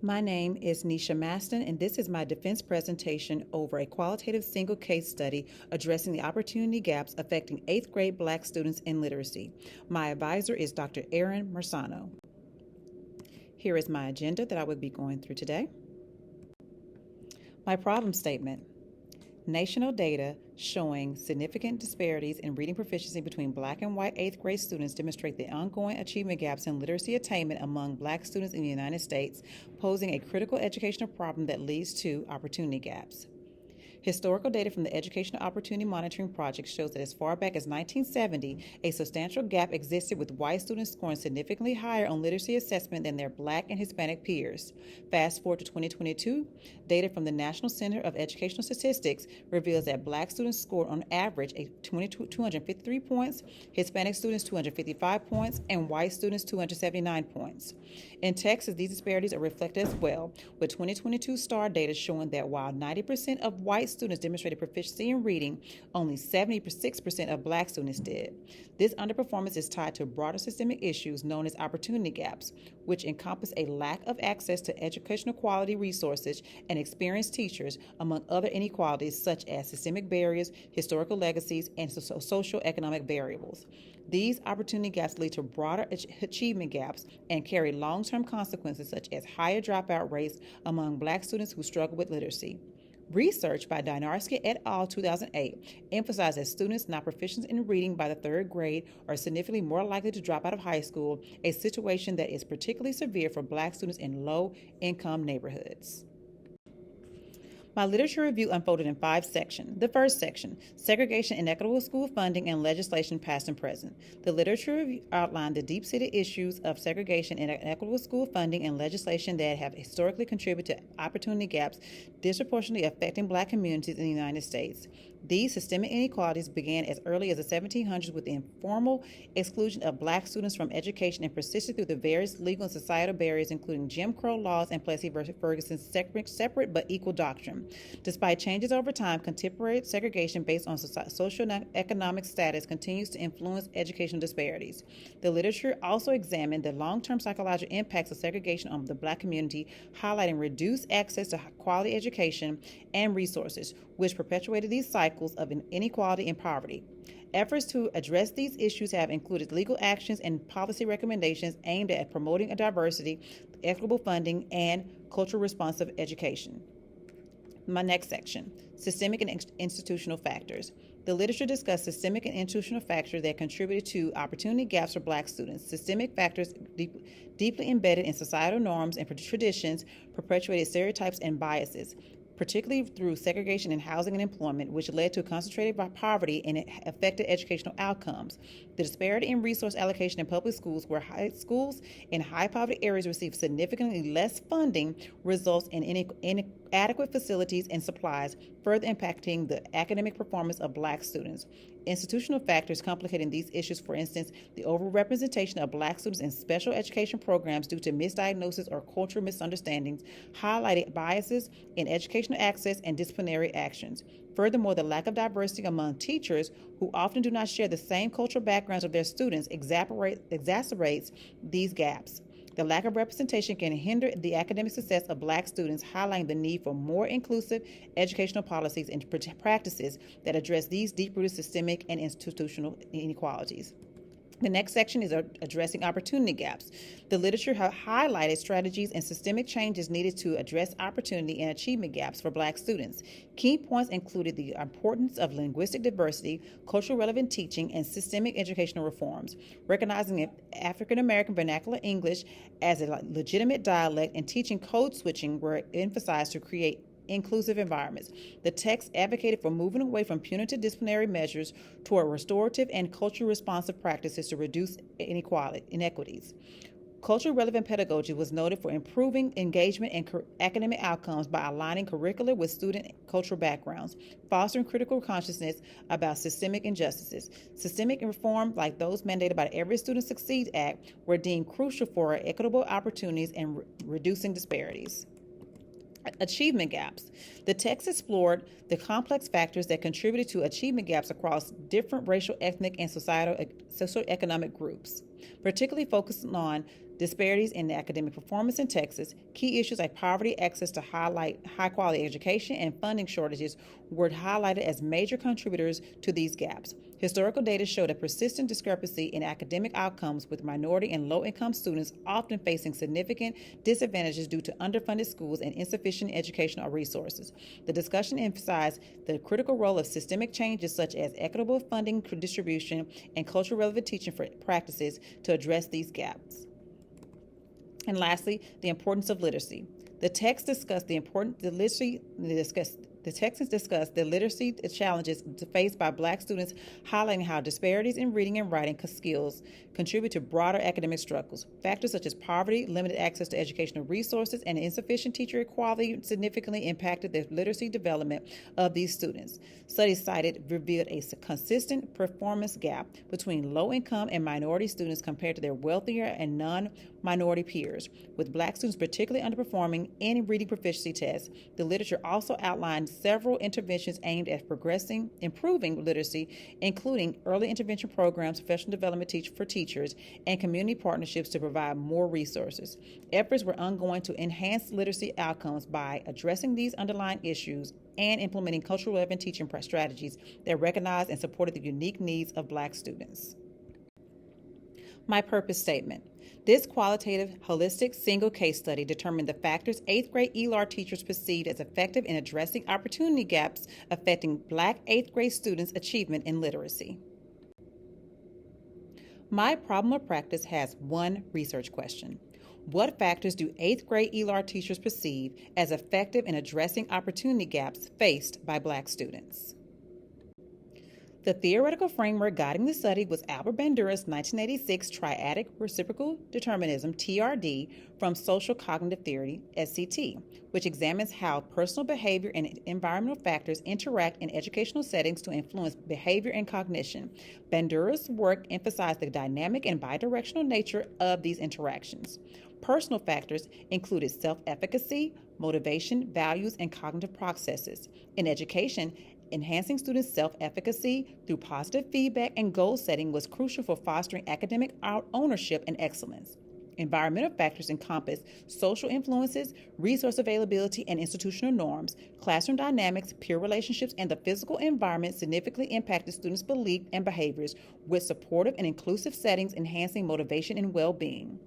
My name is Nesha Maston, and this is my defense presentation over a qualitative single case study addressing the opportunity gaps affecting 8th grade Black students in literacy. My advisor is Dr. Erin Mersano. Here is my agenda that I will be going through today. My problem statement. National data showing significant disparities in reading proficiency between Black and white 8th grade students demonstrate the ongoing achievement gaps in literacy attainment among Black students in the United States, posing a critical educational problem that leads to opportunity gaps. Historical data from the Educational Opportunity Monitoring Project shows that as far back as 1970, a substantial gap existed with white students scoring significantly higher on literacy assessment than their Black and Hispanic peers. Fast forward to 2022, data from the National Center of Educational Statistics reveals that Black students scored on average 253 points, Hispanic students 255 points, and white students 279 points. In Texas, these disparities are reflected as well, with 2022 STAR data showing that while 90% of white students demonstrated proficiency in reading, only 76% of Black students did. This underperformance is tied to broader systemic issues known as opportunity gaps, which encompass a lack of access to educational quality resources and experienced teachers, among other inequalities such as systemic barriers, historical legacies, and social economic variables. These opportunity gaps lead to broader achievement gaps and carry long-term consequences such as higher dropout rates among Black students who struggle with literacy. Research by Dynarski et al. 2008 emphasized that students not proficient in reading by the 3rd grade are significantly more likely to drop out of high school, a situation that is particularly severe for Black students in low-income neighborhoods. My literature review unfolded in 5 sections. The first section, segregation, inequitable school funding, and legislation past and present. The literature review outlined the deep-seated issues of segregation and inequitable school funding and legislation that have historically contributed to opportunity gaps disproportionately affecting Black communities in the United States. These systemic inequalities began as early as the 1700s with the informal exclusion of Black students from education and persisted through the various legal and societal barriers, including Jim Crow laws and Plessy v. Ferguson's separate but equal doctrine. Despite changes over time, contemporary segregation based on socioeconomic status continues to influence educational disparities. The literature also examined the long-term psychological impacts of segregation on the Black community, highlighting reduced access to quality education and resources, which perpetuated these cycles of inequality and poverty. Efforts to address these issues have included legal actions and policy recommendations aimed at promoting a diversity, equitable funding, and culturally responsive education. My next section, systemic and institutional factors. The literature discussed systemic and institutional factors that contributed to opportunity gaps for Black students. Systemic factors deeply embedded in societal norms and traditions perpetuated stereotypes and biases, particularly through segregation in housing and employment, which led to concentrated poverty and it affected educational outcomes. The disparity in resource allocation in public schools, where schools in high poverty areas receive significantly less funding, results in inadequate facilities and supplies, further impacting the academic performance of Black students. Institutional factors complicating these issues, for instance, the overrepresentation of Black students in special education programs due to misdiagnosis or cultural misunderstandings, highlighted biases in educational access and disciplinary actions. Furthermore, the lack of diversity among teachers, who often do not share the same cultural backgrounds of their students, exacerbates these gaps. The lack of representation can hinder the academic success of Black students, highlighting the need for more inclusive educational policies and practices that address these deep-rooted systemic and institutional inequalities. The next section is addressing opportunity gaps. The literature highlighted strategies and systemic changes needed to address opportunity and achievement gaps for Black students. Key points included the importance of linguistic diversity, culturally relevant teaching, and systemic educational reforms. Recognizing African American vernacular English as a legitimate dialect and teaching code switching were emphasized to create inclusive environments. The text advocated for moving away from punitive disciplinary measures toward restorative and culturally responsive practices to reduce inequities. Culturally relevant pedagogy was noted for improving engagement and academic outcomes by aligning curricula with student cultural backgrounds, fostering critical consciousness about systemic injustices. Systemic reform, like those mandated by the Every Student Succeeds Act, were deemed crucial for equitable opportunities and reducing disparities. Achievement gaps. The text explored the complex factors that contributed to achievement gaps across different racial, ethnic, and socioeconomic groups, particularly focusing on disparities in academic performance in Texas, key issues like poverty, access to high-quality education, and funding shortages were highlighted as major contributors to these gaps. Historical data showed a persistent discrepancy in academic outcomes, with minority and low-income students often facing significant disadvantages due to underfunded schools and insufficient educational resources. The discussion emphasized the critical role of systemic changes such as equitable funding distribution and culturally relevant teaching practices to address these gaps. And lastly, the importance of literacy. The text discussed the literacy challenges faced by Black students, highlighting how disparities in reading and writing skills contribute to broader academic struggles. Factors such as poverty, limited access to educational resources, and insufficient teacher equality significantly impacted the literacy development of these students. Studies cited revealed a consistent performance gap between low-income and minority students compared to their wealthier and non-minority peers, with Black students particularly underperforming in reading proficiency tests. The literature also outlined several interventions aimed at improving literacy, including early intervention programs, professional development for teachers, and community partnerships to provide more resources. Efforts were ongoing to enhance literacy outcomes by addressing these underlying issues and implementing culturally relevant teaching strategies that recognized and supported the unique needs of Black students. My purpose statement. This qualitative, holistic, single case study determined the factors 8th grade ELAR teachers perceived as effective in addressing opportunity gaps affecting Black 8th grade students' achievement in literacy. My problem of practice has one research question. What factors do 8th grade ELAR teachers perceive as effective in addressing opportunity gaps faced by Black students? The theoretical framework guiding the study was Albert Bandura's 1986 Triadic Reciprocal Determinism, TRD, from Social Cognitive Theory, SCT, which examines how personal behavior and environmental factors interact in educational settings to influence behavior and cognition. Bandura's work emphasized the dynamic and bidirectional nature of these interactions. Personal factors included self-efficacy, motivation, values, and cognitive processes. In education, enhancing students' self-efficacy through positive feedback and goal setting was crucial for fostering academic ownership and excellence. Environmental factors encompass social influences, resource availability, and institutional norms. Classroom dynamics, peer relationships, and the physical environment significantly impacted students' beliefs and behaviors, with supportive and inclusive settings enhancing motivation and well-being.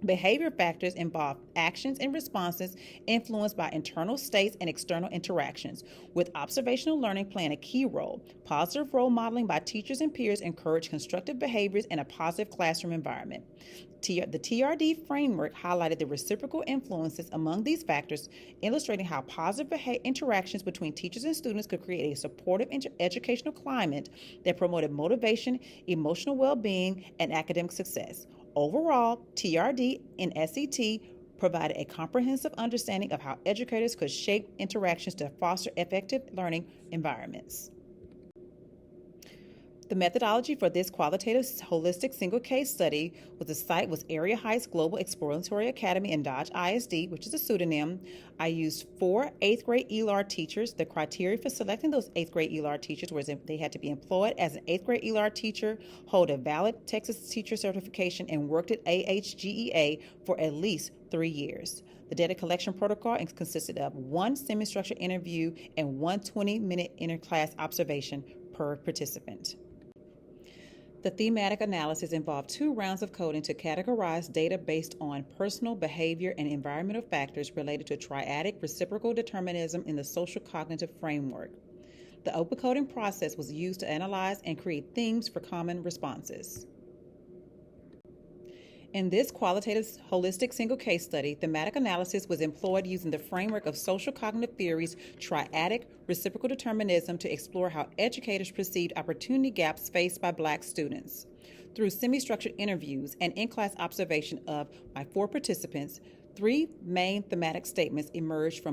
Behavior factors involve actions and responses influenced by internal states and external interactions, with observational learning playing a key role. Positive role modeling by teachers and peers encourage constructive behaviors in a positive classroom environment. The TRD framework highlighted the reciprocal influences among these factors, illustrating how positive interactions between teachers and students could create a supportive educational climate that promoted motivation, emotional well-being, and academic success. Overall, TRD and SCT provided a comprehensive understanding of how educators could shape interactions to foster effective learning environments. The methodology for this qualitative, holistic, single case study was Area Heights Global Exploratory Academy in Dodge ISD, which is a pseudonym. I used 4 8th grade ELAR teachers. The criteria for selecting those 8th grade ELAR teachers was they had to be employed as an 8th grade ELAR teacher, hold a valid Texas teacher certification, and worked at AHGEA for at least 3 years. The data collection protocol consisted of 1 semi-structured interview and 1 20-minute inter-class observation per participant. The thematic analysis involved 2 rounds of coding to categorize data based on personal behavior and environmental factors related to triadic reciprocal determinism in the social cognitive framework. The open coding process was used to analyze and create themes for common responses. In this qualitative, holistic, single case study, thematic analysis was employed using the framework of social cognitive theory's triadic reciprocal determinism to explore how educators perceived opportunity gaps faced by Black students. Through semi-structured interviews and in-class observation of my 4 participants, 3 main thematic statements emerged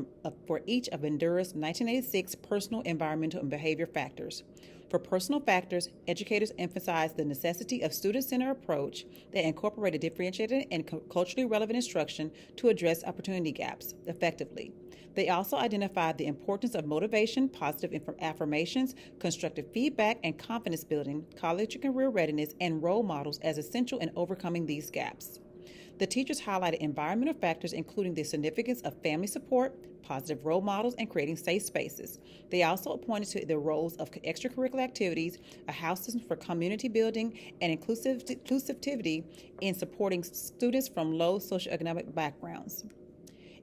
for each of Bandura's 1986 personal, environmental, and behavior factors. For personal factors, educators emphasized the necessity of student-centered approach that incorporated differentiated and culturally relevant instruction to address opportunity gaps effectively. They also identified the importance of motivation, positive affirmations, constructive feedback, and confidence building, college and career readiness, and role models as essential in overcoming these gaps. The teachers highlighted environmental factors, including the significance of family support, positive role models, and creating safe spaces. They also pointed to the roles of extracurricular activities, a house system for community building, and inclusivity in supporting students from low socioeconomic backgrounds.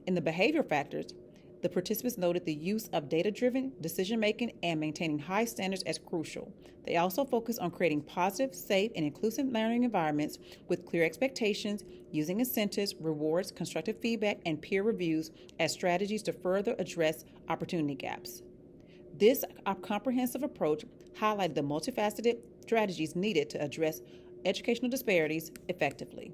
In the behavioral factors, the participants noted the use of data-driven decision-making and maintaining high standards as crucial. They also focused on creating positive, safe, and inclusive learning environments with clear expectations, using incentives, rewards, constructive feedback, and peer reviews as strategies to further address opportunity gaps. This comprehensive approach highlighted the multifaceted strategies needed to address educational disparities effectively.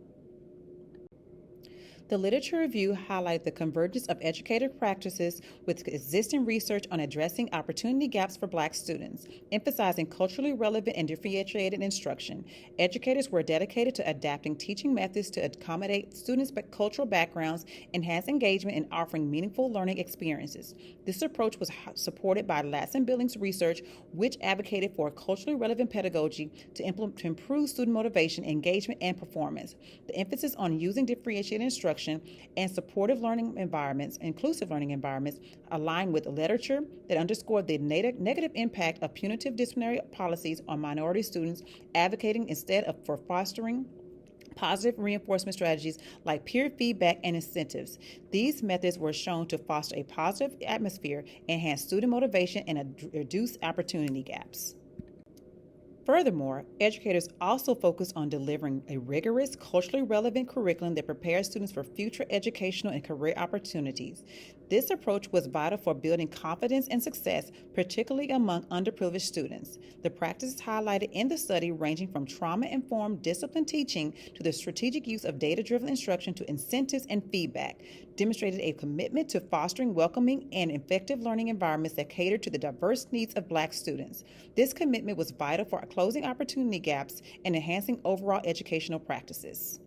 The literature review highlighted the convergence of educator practices with existing research on addressing opportunity gaps for Black students, emphasizing culturally relevant and differentiated instruction. Educators were dedicated to adapting teaching methods to accommodate students' cultural backgrounds, enhance engagement, and offering meaningful learning experiences. This approach was supported by Latson Billings research, which advocated for culturally relevant pedagogy to improve student motivation, engagement, and performance. The emphasis on using differentiated instruction and supportive learning environments, inclusive learning environments, align with literature that underscored the negative impact of punitive disciplinary policies on minority students, advocating instead for fostering positive reinforcement strategies like peer feedback and incentives. These methods were shown to foster a positive atmosphere, enhance student motivation, and reduce opportunity gaps. Furthermore, educators also focus on delivering a rigorous, culturally relevant curriculum that prepares students for future educational and career opportunities. This approach was vital for building confidence and success, particularly among underprivileged students. The practices highlighted in the study, ranging from trauma-informed discipline teaching to the strategic use of data-driven instruction to incentives and feedback, demonstrated a commitment to fostering welcoming and effective learning environments that cater to the diverse needs of Black students. This commitment was vital for closing opportunity gaps and enhancing overall educational practices.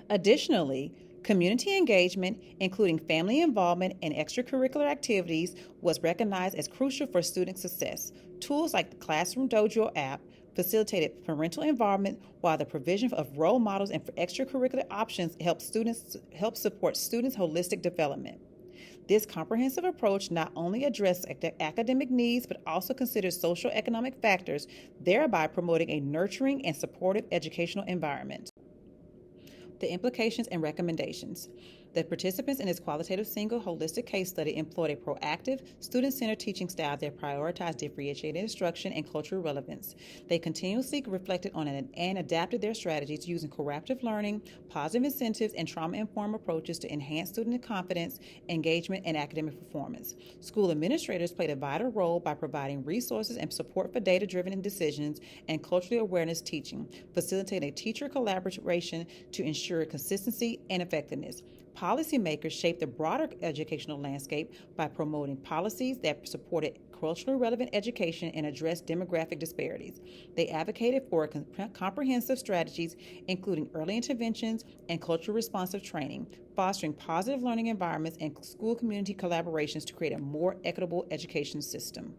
Additionally, community engagement, including family involvement and extracurricular activities, was recognized as crucial for student success. Tools like the Classroom Dojo app facilitated parental involvement, while the provision of role models and extracurricular options help support students' holistic development. This comprehensive approach not only addressed academic needs but also considered social economic factors, thereby promoting a nurturing and supportive educational environment. The implications and recommendations. The participants in this qualitative single holistic case study employed a proactive, student-centered teaching style that prioritized differentiated instruction and cultural relevance. They continuously reflected on and adapted their strategies using cooperative learning, positive incentives, and trauma-informed approaches to enhance student confidence, engagement, and academic performance. School administrators played a vital role by providing resources and support for data-driven decisions and culturally awareness teaching, facilitating a teacher collaboration to ensure consistency and effectiveness. Policymakers shaped the broader educational landscape by promoting policies that supported culturally relevant education and addressed demographic disparities. They advocated for comprehensive strategies, including early interventions and culturally responsive training, fostering positive learning environments and school community collaborations to create a more equitable education system.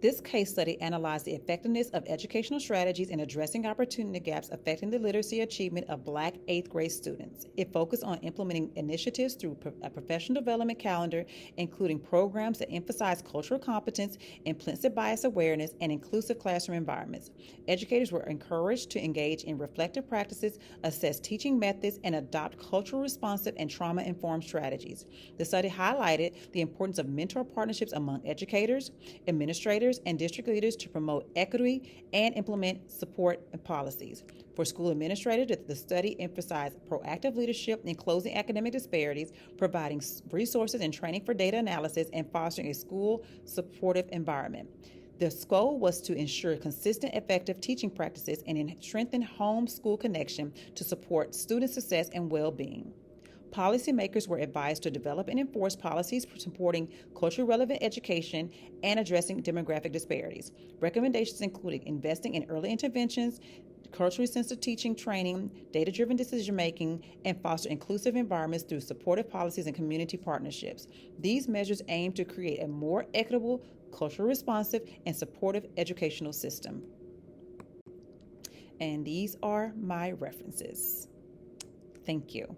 This case study analyzed the effectiveness of educational strategies in addressing opportunity gaps affecting the literacy achievement of Black 8th grade students. It focused on implementing initiatives through a professional development calendar, including programs that emphasize cultural competence, implicit bias awareness, and inclusive classroom environments. Educators were encouraged to engage in reflective practices, assess teaching methods, and adopt cultural responsive and trauma-informed strategies. The study highlighted the importance of mentor partnerships among educators, administrators, and district leaders to promote equity and implement support policies. For school administrators, the study emphasized proactive leadership in closing academic disparities, providing resources and training for data analysis, and fostering a school supportive environment. The goal was to ensure consistent, effective teaching practices and strengthen home-school connection to support student success and well-being. Policymakers were advised to develop and enforce policies supporting culturally relevant education and addressing demographic disparities. Recommendations included investing in early interventions, culturally sensitive teaching training, data-driven decision-making, and foster inclusive environments through supportive policies and community partnerships. These measures aim to create a more equitable, culturally responsive, and supportive educational system. And these are my references. Thank you.